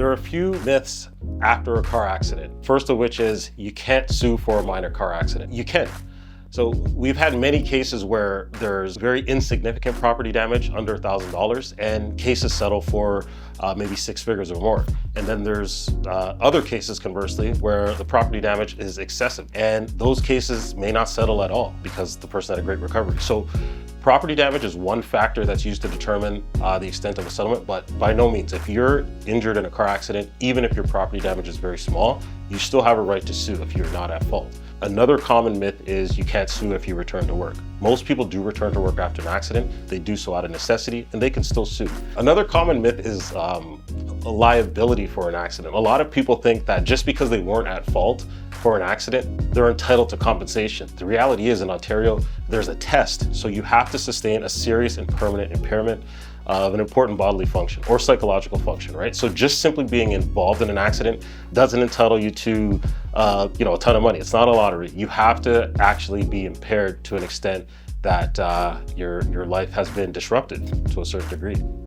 there are a few myths after a car accident. First of which is you can't sue for a minor car accident. You can. So we've had many cases where there's very insignificant property damage under $1,000 and cases settle for maybe 6 figures or more. And then there's other cases conversely where the property damage is excessive and those cases may not settle at all because the person had a great recovery. So property damage is one factor that's used to determine the extent of a settlement, but by no means, if you're injured in a car accident, even if your property damage is very small, you still have a right to sue if you're not at fault. Another common myth is you can't sue if you return to work. Most people do return to work after an accident. They do so out of necessity and they can still sue. Another common myth is a liability for an accident. A lot of people think that just because they weren't at fault for an accident, they're entitled to compensation. The reality is in Ontario, there's a test. So you have to sustain a serious and permanent impairment of an important bodily function or psychological function, right? So just simply being involved in an accident doesn't entitle you to a ton of money. It's not a lottery. You have to actually be impaired to an extent that your life has been disrupted to a certain degree.